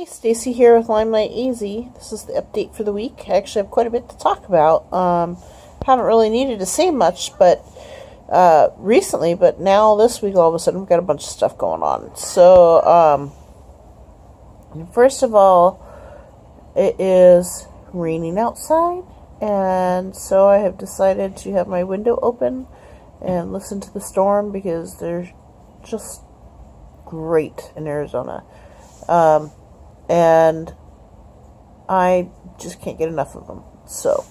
Hi, Stacy here with Lyme Easy. This is the update for the week. I actually have quite a bit to talk about. Haven't really needed to say much, but recently, but now this week all of a sudden we've got a bunch of stuff going on. So, first of all, it is raining outside, and so I have decided to have my window open and listen to the storm because they're just great in Arizona. And I just can't get enough of them. So,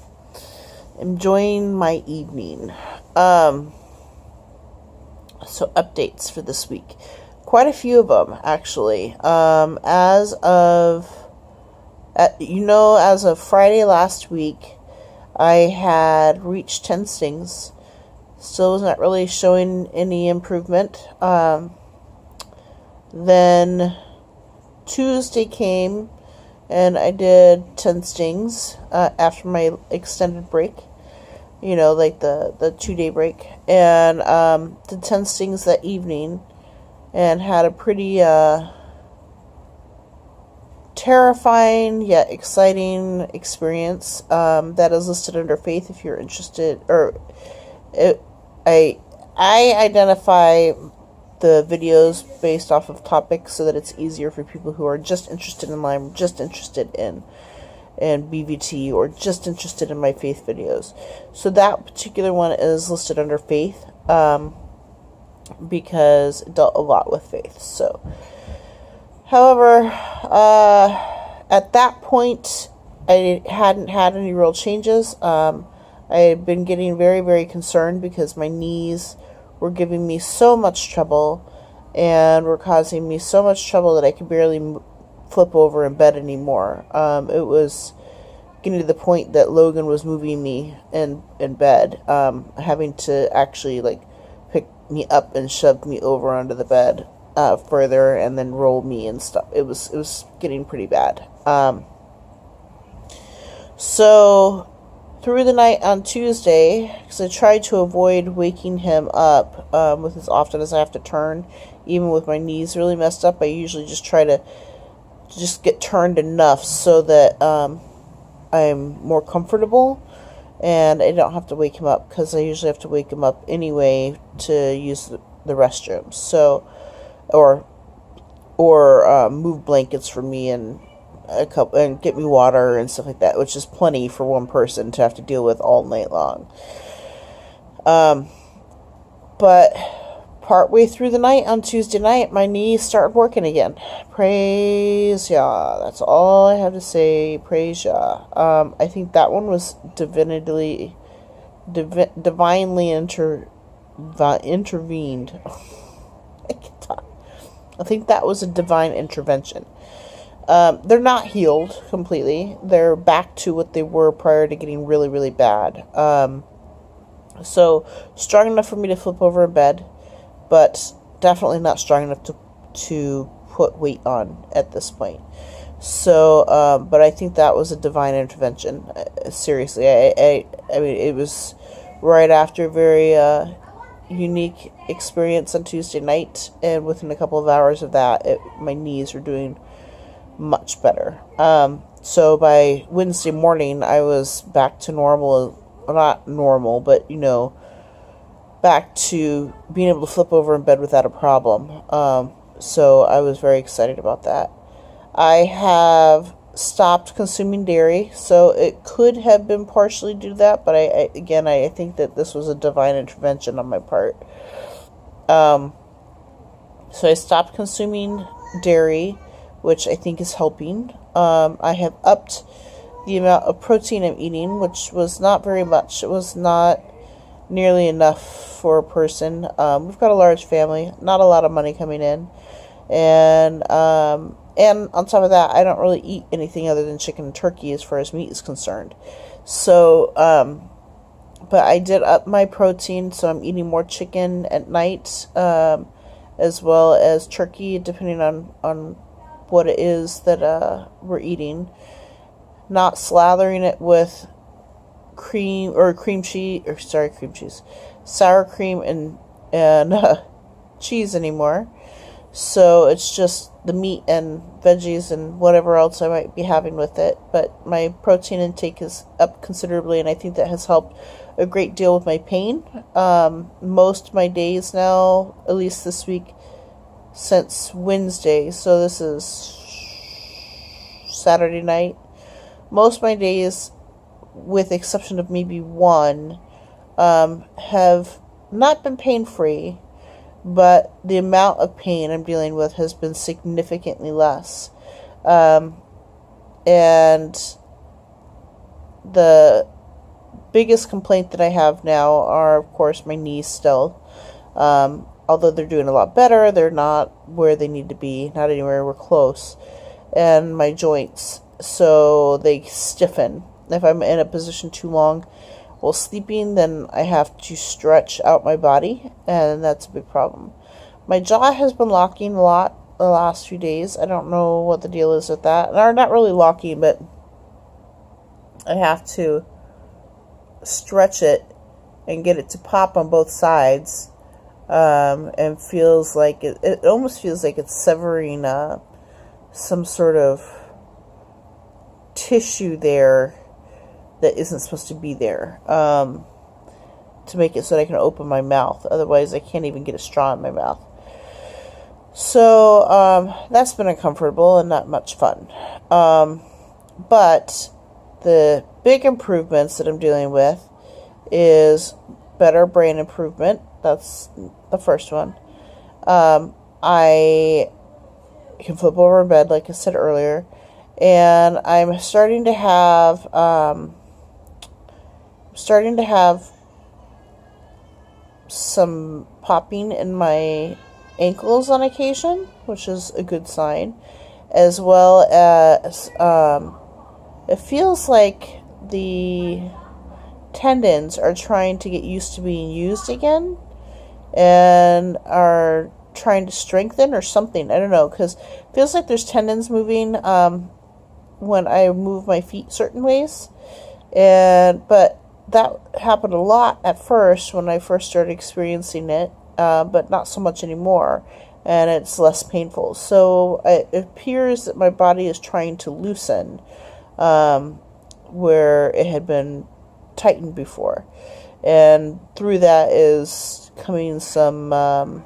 enjoying my evening. So, updates for this week. Quite a few of them, actually. As of Friday last week, I had reached 10 stings. Still was not really showing any improvement. Then Tuesday came, and I did 10 stings after my extended break. You know, like the 2-day break. And did 10 stings that evening, and had a pretty terrifying yet exciting experience that is listed under faith if you're interested. I identify the videos based off of topics so that it's easier for people who are just interested in Lyme, just interested in BVT, or just interested in my faith videos. So that particular one is listed under faith because it dealt a lot with faith. So, however, at that point, I hadn't had any real changes. I had been getting very, very concerned because my knees were giving me so much trouble and were causing me so much trouble that I could barely flip over in bed anymore. It was getting to the point that Logan was moving me in bed, having to actually pick me up and shove me over onto the bed further and then roll me and stuff. It was getting pretty bad. So through the night on Tuesday, because I tried to avoid waking him up with as often as I have to turn, even with my knees really messed up, I usually just try to just get turned enough so that I'm more comfortable and I don't have to wake him up, because I usually have to wake him up anyway to use the restroom. So, or move blankets for me and get me water and stuff like that, which is plenty for one person to have to deal with all night long. But partway through the night on Tuesday night, my knees started working again. Praise Yah. That's all I have to say. Praise Yah. I think that one was divinely intervened. I can't talk. I think that was a divine intervention. They're not healed completely. They're back to what they were prior to getting really, really bad. So strong enough for me to flip over in bed, but definitely not strong enough to put weight on at this point. So, but I think that was a divine intervention. Seriously, I mean, it was right after a very unique experience on Tuesday night, and within a couple of hours of that, my knees were doing much better. So by Wednesday morning, I was back to normal. Not normal, but back to being able to flip over in bed without a problem. So I was very excited about that. I have stopped consuming dairy, so it could have been partially due to that, but I think that this was a divine intervention on my part. So I stopped consuming dairy, which I think is helping. I have upped the amount of protein I'm eating, which was not very much. It was not nearly enough for a person. We've got a large family, not a lot of money coming in, and on top of that, I don't really eat anything other than chicken and turkey as far as meat is concerned. So, but I did up my protein, so I'm eating more chicken at night, as well as turkey, depending on what it is that we're eating. Not slathering it with sour cream and cheese anymore. So it's just the meat and veggies and whatever else I might be having with it. But my protein intake is up considerably, and I think that has helped a great deal with my pain. Most of my days now, at least this week, since Wednesday, so this is Saturday night, most of my days, with the exception of maybe one, have not been pain-free, but the amount of pain I'm dealing with has been significantly less. And the biggest complaint that I have now are, of course, my knees still. Although they're doing a lot better, they're not where they need to be, not anywhere we're close. And my joints, so they stiffen. If I'm in a position too long while sleeping, then I have to stretch out my body, and that's a big problem. My jaw has been locking a lot the last few days. I don't know what the deal is with that. Or not really locking, but I have to stretch it and get it to pop on both sides. And feels like it almost feels like it's severing some sort of tissue there that isn't supposed to be there, to make it so that I can open my mouth. Otherwise, I can't even get a straw in my mouth. So that's been uncomfortable and not much fun. But the big improvements that I'm dealing with is better brain improvement. That's the first one. I can flip over in bed, like I said earlier, and I'm starting to have some popping in my ankles on occasion, which is a good sign, as well as it feels like the tendons are trying to get used to being used again and are trying to strengthen or something. I don't know, because it feels like there's tendons moving when I move my feet certain ways. But that happened a lot at first when I first started experiencing it, but not so much anymore, and it's less painful. So it appears that my body is trying to loosen where it had been tightened before, and through that is coming some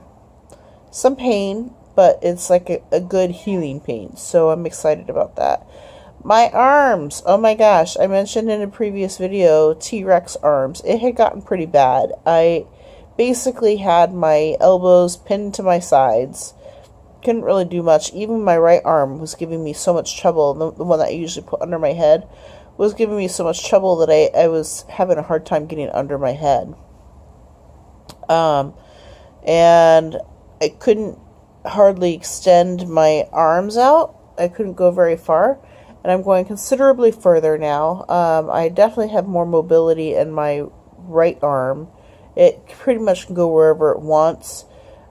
pain, but it's like a good healing pain, so I'm excited about that. My arms, oh my gosh, I mentioned in a previous video, T-Rex arms. It had gotten pretty bad. I basically had my elbows pinned to my sides, couldn't really do much. Even my right arm was giving me so much trouble. The one that I usually put under my head was giving me so much trouble that I was having a hard time getting under my head. And I couldn't hardly extend my arms out. I couldn't go very far. And I'm going considerably further now. I definitely have more mobility in my right arm. It pretty much can go wherever it wants,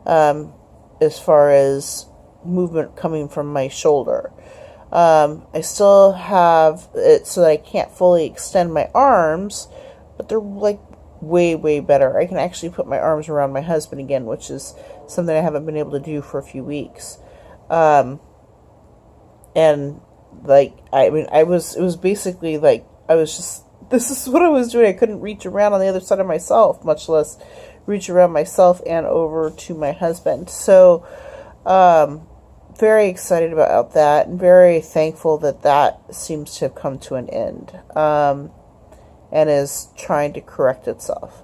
as far as movement coming from my shoulder. I still have it so that I can't fully extend my arms, but they're like way, way better. I can actually put my arms around my husband again, which is something I haven't been able to do for a few weeks. And like, it was basically like, this is what I was doing. I couldn't reach around on the other side of myself, much less reach around myself and over to my husband. So, very excited about that, and very thankful that seems to have come to an end, and is trying to correct itself.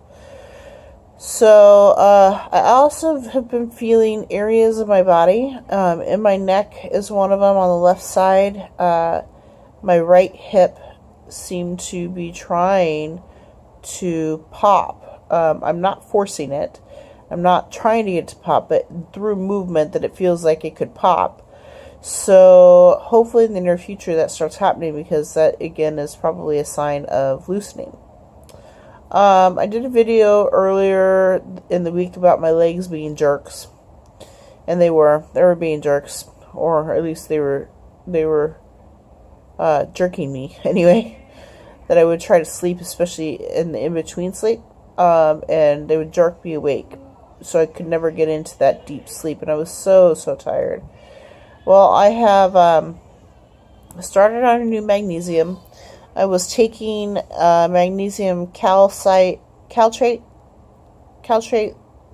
So, I also have been feeling areas of my body. In my neck is one of them on the left side. My right hip seemed to be trying to pop. I'm not forcing it. I'm not trying to get it to pop, but through movement that it feels like it could pop. So hopefully in the near future that starts happening, because that again is probably a sign of loosening. I did a video earlier in the week about my legs being jerks, and they were being jerks, or at least they were jerking me anyway. That I would try to sleep, especially in the in-between sleep, and they would jerk me awake. so I could never get into that deep sleep, and I was so tired. Well, I have started on a new magnesium. I was taking magnesium caltrate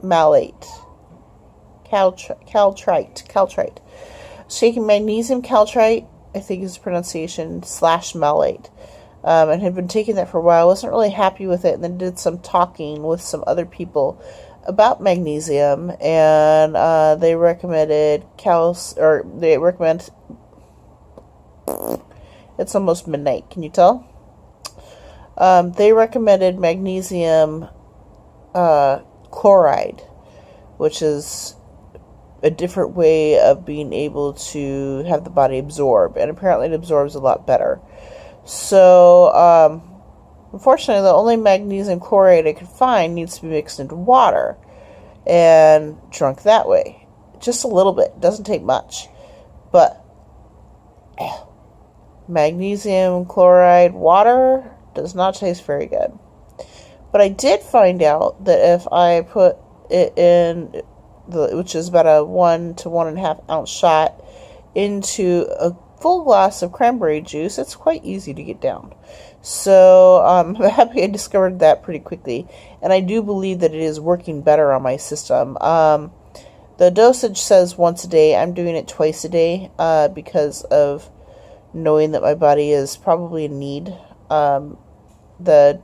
malate. Caltrite. Taking magnesium caltrite, I think is the pronunciation, /malate. And had been taking that for a while. I wasn't really happy with it, and then did some talking with some other people about magnesium, and they recommended it's almost midnight, can you tell? They recommended magnesium chloride, which is a different way of being able to have the body absorb, and apparently it absorbs a lot better. So, unfortunately, the only magnesium chloride I could find needs to be mixed into water and drunk that way. Just a little bit. It doesn't take much. But magnesium chloride water does not taste very good. But I did find out that if I put it in, which is about a 1 to 1.5 ounce shot, into a full glass of cranberry juice, it's quite easy to get down. So I'm happy I discovered that pretty quickly, and I do believe that it is working better on my system. The dosage says once a day. I'm doing it twice a day because of knowing that my body is probably in need. It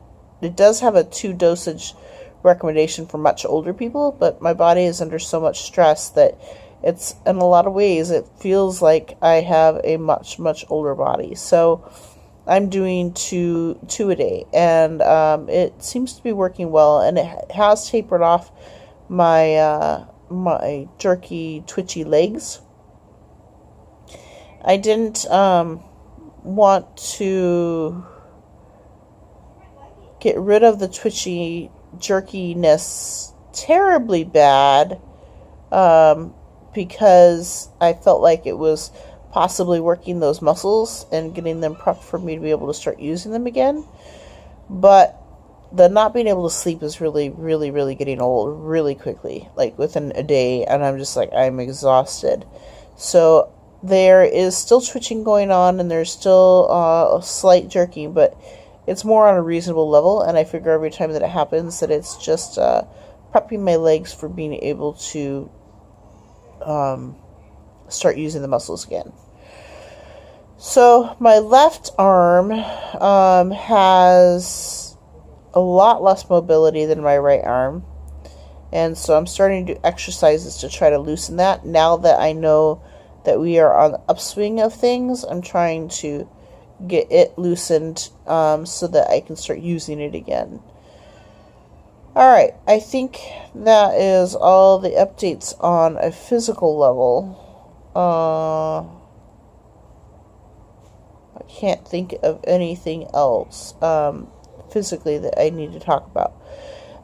does have a 2 dosage recommendation for much older people, but my body is under so much stress that it's, in a lot of ways, it feels like I have a much older body. So I'm doing two a day, and it seems to be working well, and it has tapered off my my jerky, twitchy legs. I didn't want to get rid of the twitchy jerkiness terribly bad, because I felt like it was possibly working those muscles and getting them prepped for me to be able to start using them again. But the not being able to sleep is really getting old really quickly, like within a day, and I'm just like, I'm exhausted. So there is still twitching going on, and there's still a slight jerking, but it's more on a reasonable level, and I figure every time that it happens that it's just prepping my legs for being able to start using the muscles again. So my left arm has a lot less mobility than my right arm, and so I'm starting to do exercises to try to loosen that. Now that I know that we are on the upswing of things, I'm trying to get it loosened so that I can start using it again. Alright, I think that is all the updates on a physical level. I can't think of anything else physically that I need to talk about.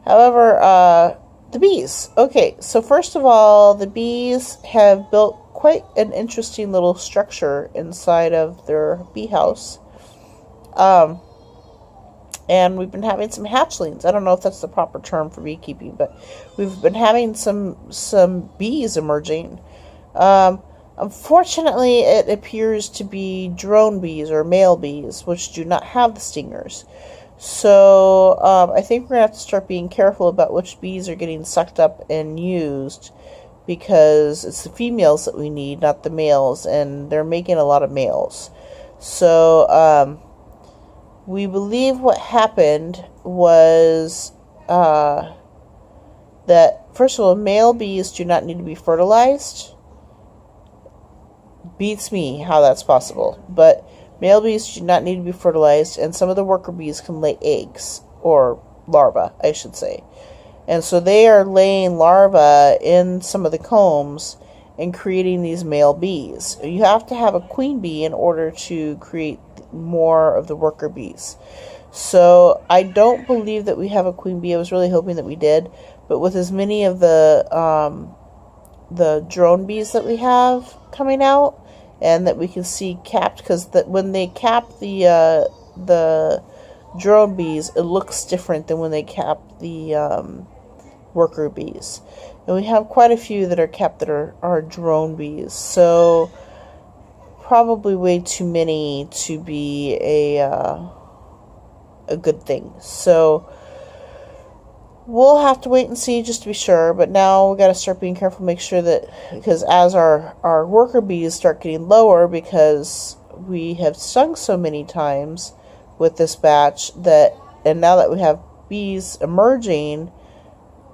However, the bees. Okay, so first of all, the bees have built quite an interesting little structure inside of their bee house. And we've been having some hatchlings. I don't know if that's the proper term for beekeeping, but we've been having some bees emerging. Unfortunately, it appears to be drone bees or male bees, which do not have the stingers. So I think we're going to have to start being careful about which bees are getting sucked up and used, because it's the females that we need, not the males, and they're making a lot of males. So we believe what happened was that, first of all, male bees do not need to be fertilized. Beats me how that's possible. But male bees do not need to be fertilized, and some of the worker bees can lay eggs, or larvae, I should say. And so they are laying larvae in some of the combs and creating these male bees. You have to have a queen bee in order to create more of the worker bees. So I don't believe that we have a queen bee. I was really hoping that we did, but with as many of the drone bees that we have coming out, and that we can see capped, because when they cap the drone bees, it looks different than when they cap the worker bees. And we have quite a few that are kept that are drone bees. So probably way too many to be a good thing. So we'll have to wait and see just to be sure. But now we got to start being careful, make sure that, because as our worker bees start getting lower, because we have stung so many times with this batch, that, and now that we have bees emerging,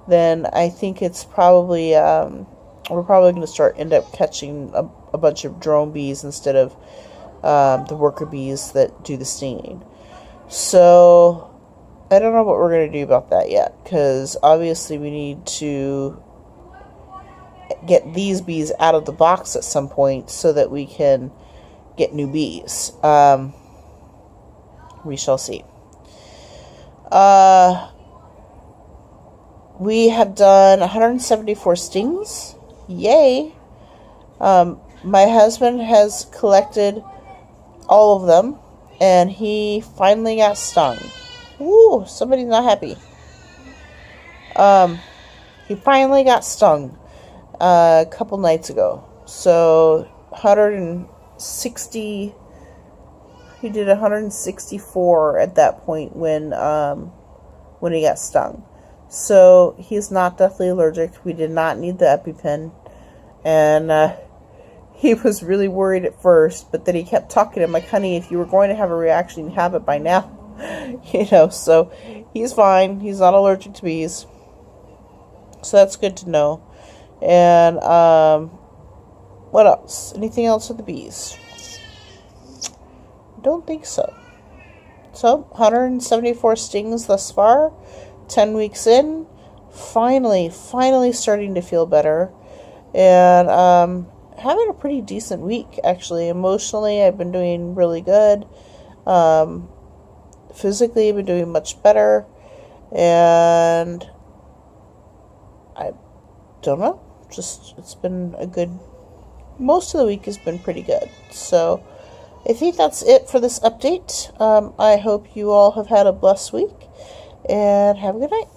then I think it's probably we're probably going to end up catching a bunch of drone bees instead of the worker bees that do the stinging. So I don't know what we're going to do about that yet, because obviously we need to get these bees out of the box at some point so that we can get new bees. We shall see. We have done 174 stings. Yay! My husband has collected all of them, and he finally got stung. Ooh, somebody's not happy. He finally got stung a couple nights ago. So 160. He did 164 at that point when he got stung. So he's not deathly allergic. We did not need the EpiPen, and he was really worried at first. But then he kept talking. I'm like, honey, if you were going to have a reaction, you'd have it by now. So he's fine. He's not allergic to bees. So that's good to know. And what else? Anything else with the bees? I don't think so. So 174 stings thus far. 10 weeks in. Finally starting to feel better. And having a pretty decent week, actually. Emotionally, I've been doing really good. Physically, I've been doing much better. And I don't know. Just, it's been a good... Most of the week has been pretty good. So I think that's it for this update. I hope you all have had a blessed week. And have a good night.